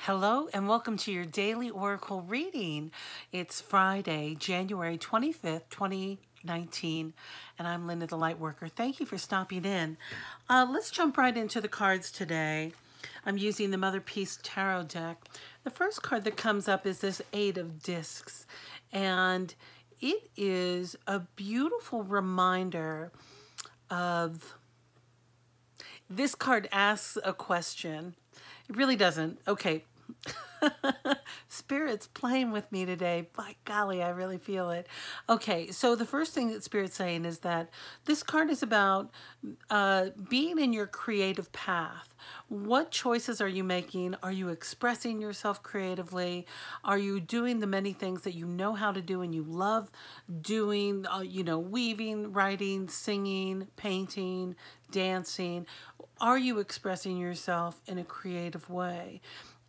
Hello and welcome to your daily Oracle reading. It's Friday, January 25th, 2019, and I'm Linn the Lightworker. Thank you for stopping in. Let's jump right into the cards today. I'm using the Motherpeace Tarot deck. The first card that comes up is this Eight of Discs, and it is a beautiful reminder of... This card asks a question. It really doesn't. Okay. Spirit's playing with me today. By golly, I really feel it. Okay, so the first thing that Spirit's saying is that this card is about being in your creative path. What choices are you making? Are you expressing yourself creatively? Are you doing the many things that you know how to do and you love doing, weaving, writing, singing, painting, dancing? Are you expressing yourself in a creative way?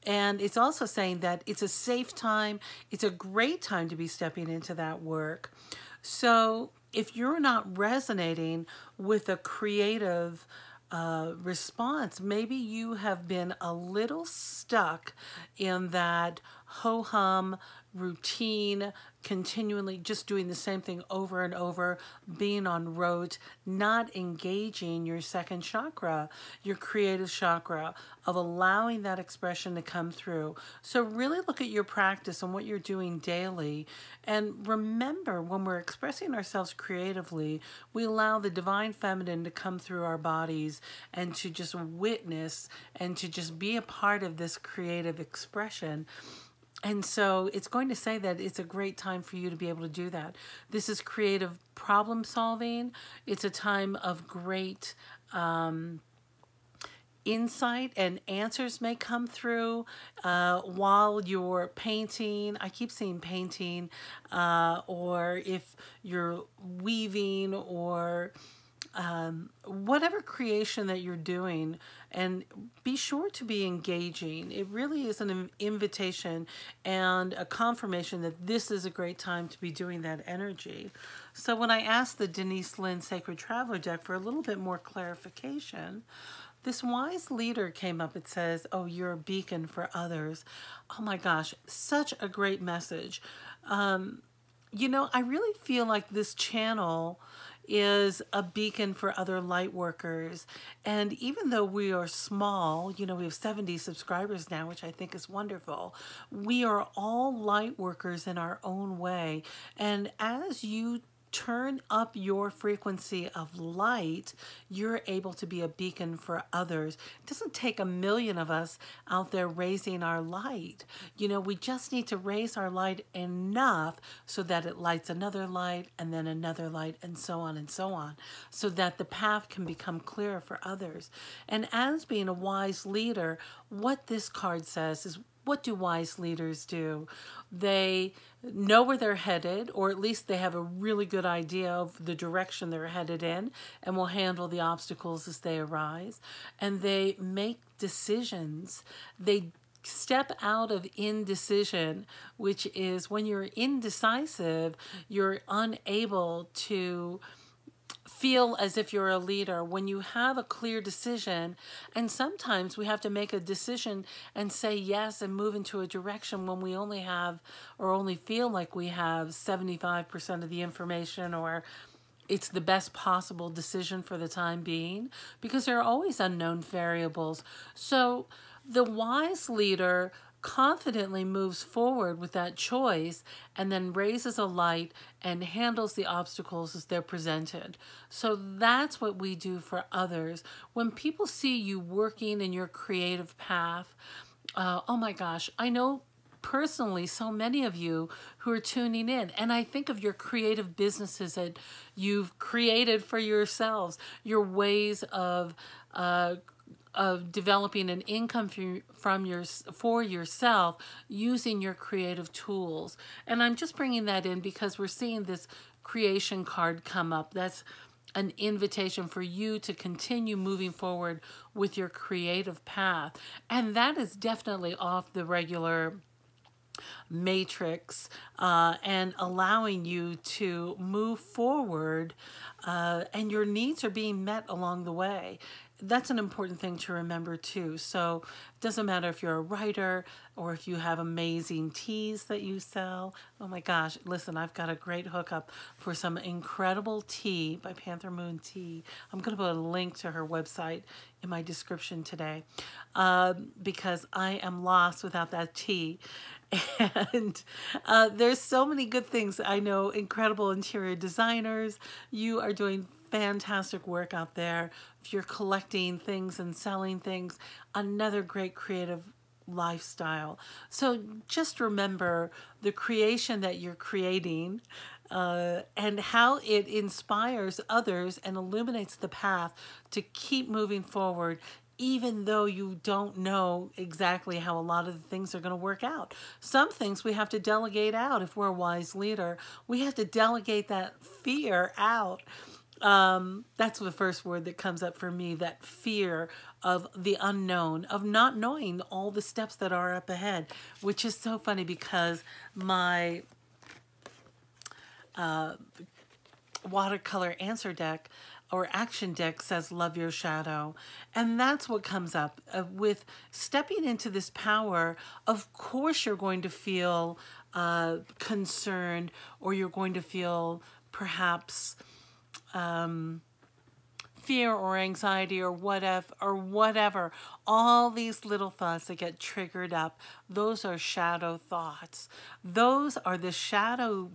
And it's also saying that it's a safe time. It's a great time to be stepping into that work. So if you're not resonating with a creative response, maybe you have been a little stuck in that ho-hum routine, continually just doing the same thing over and over, being on rote, not engaging your second chakra, your creative chakra, of allowing that expression to come through. So really look at your practice and what you're doing daily. And remember, when we're expressing ourselves creatively, we allow the divine feminine to come through our bodies and to just witness and to just be a part of this creative expression. And so it's going to say that it's a great time for you to be able to do that. This is creative problem solving. It's a time of great insight, and answers may come through while you're painting. I keep saying painting, or if you're weaving, or whatever creation that you're doing, and be sure to be engaging. It really is an invitation and a confirmation that this is a great time to be doing that energy. So when I asked the Denis Linn Sacred Traveler deck for a little bit more clarification, this wise leader came up. It says, oh, you're a beacon for others. Oh my gosh, such a great message. I really feel like this channel is a beacon for other light workers. And even though we are small, we have 70 subscribers now, which I think is wonderful. We are all light workers in our own way. And as you turn up your frequency of light, you're able to be a beacon for others. It doesn't take a million of us out there raising our light. We just need to raise our light enough so that it lights another light and then another light and so on, so that the path can become clearer for others. And as being a wise leader, what this card says is, what do wise leaders do? They know where they're headed, or at least they have a really good idea of the direction they're headed in, and will handle the obstacles as they arise. And they make decisions. They step out of indecision, which is when you're indecisive, you're unable to feel as if you're a leader. When you have a clear decision, and sometimes we have to make a decision and say yes and move into a direction when we only have, or only feel like we have 75% of the information, or it's the best possible decision for the time being, because there are always unknown variables. So the wise leader confidently moves forward with that choice and then raises a light and handles the obstacles as they're presented. So that's what we do for others. When people see you working in your creative path, oh my gosh, I know personally so many of you who are tuning in, and I think of your creative businesses that you've created for yourselves, your ways of developing an income for yourself using your creative tools. And I'm just bringing that in because we're seeing this creation card come up. That's an invitation for you to continue moving forward with your creative path. And that is definitely off the regular matrix, and allowing you to move forward, and your needs are being met along the way. that's an important thing to remember too. So it doesn't matter if you're a writer or if you have amazing teas that you sell. Oh my gosh, listen, I've got a great hookup for some incredible tea by Panther Moon Tea. I'm going to put a link to her website in my description today because I am lost without that tea. And there's so many good things. I know incredible interior designers. You are doing fantastic work out there. If you're collecting things and selling things, another great creative lifestyle. So just remember the creation that you're creating and how it inspires others and illuminates the path to keep moving forward, even though you don't know exactly how a lot of the things are going to work out. Some things we have to delegate out. If we're a wise leader, we have to delegate that fear out. That's the first word that comes up for me, that fear of the unknown, of not knowing all the steps that are up ahead, which is so funny because my watercolor answer deck or action deck says love your shadow, and that's what comes up with stepping into this power. Of course you're going to feel concerned, or you're going to feel perhaps fear or anxiety or whatever. All these little thoughts that get triggered up, those are shadow thoughts. Those are the shadow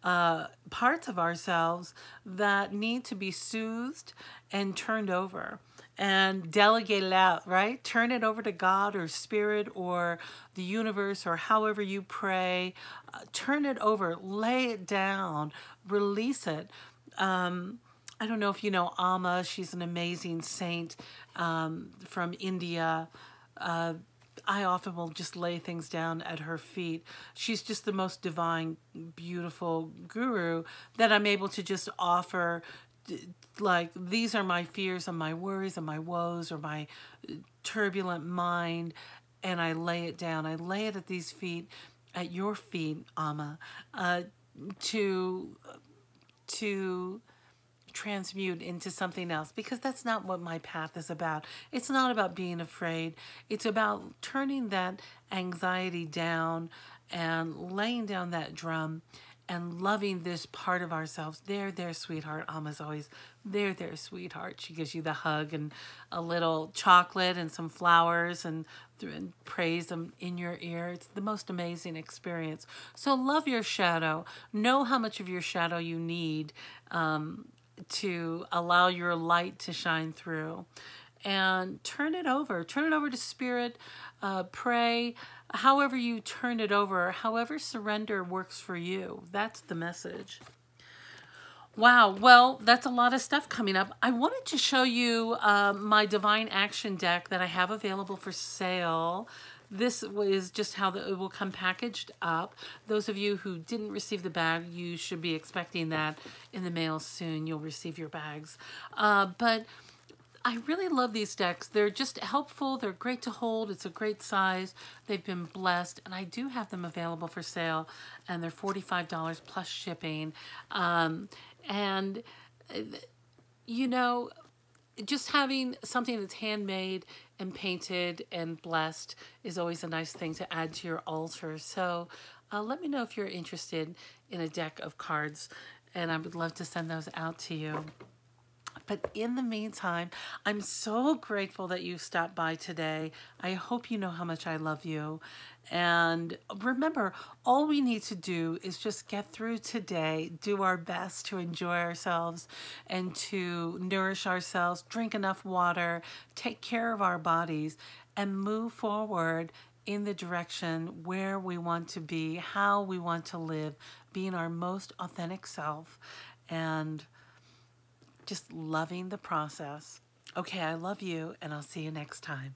parts of ourselves that need to be soothed and turned over and delegated out, right? Turn it over to God or spirit or the universe or however you pray. Turn it over, lay it down, release it. I don't know if you know Amma. She's an amazing saint from India. I often will just lay things down at her feet. She's just the most divine, beautiful guru that I'm able to just offer, like, these are my fears and my worries and my woes or my turbulent mind, and I lay it down. I lay it at these feet, at your feet, Amma, to transmute into something else, because that's not what my path is about. It's not about being afraid. It's about turning that anxiety down and laying down that drum and loving this part of ourselves. There, sweetheart. Alma's always, there, sweetheart. She gives you the hug and a little chocolate and some flowers and praise them in your ear. It's the most amazing experience. So love your shadow. Know how much of your shadow you need to allow your light to shine through, and turn it over to spirit. Pray, however you turn it over, however surrender works for you. That's the message. Wow, well, that's a lot of stuff coming up. I wanted to show you my Divine Action deck that I have available for sale. This is just how it will come packaged up. Those of you who didn't receive the bag, you should be expecting that in the mail soon. You'll receive your bags. But I really love these decks. They're just helpful. They're great to hold. It's a great size. They've been blessed. And I do have them available for sale. And they're $45 plus shipping. And, you know, just having something that's handmade and painted and blessed is always a nice thing to add to your altar. So let me know if you're interested in a deck of cards, and I would love to send those out to you. But in the meantime, I'm so grateful that you stopped by today. I hope you know how much I love you. And remember, all we need to do is just get through today, do our best to enjoy ourselves and to nourish ourselves, drink enough water, take care of our bodies, and move forward in the direction where we want to be, how we want to live, being our most authentic self, and just loving the process. Okay, I love you, and I'll see you next time.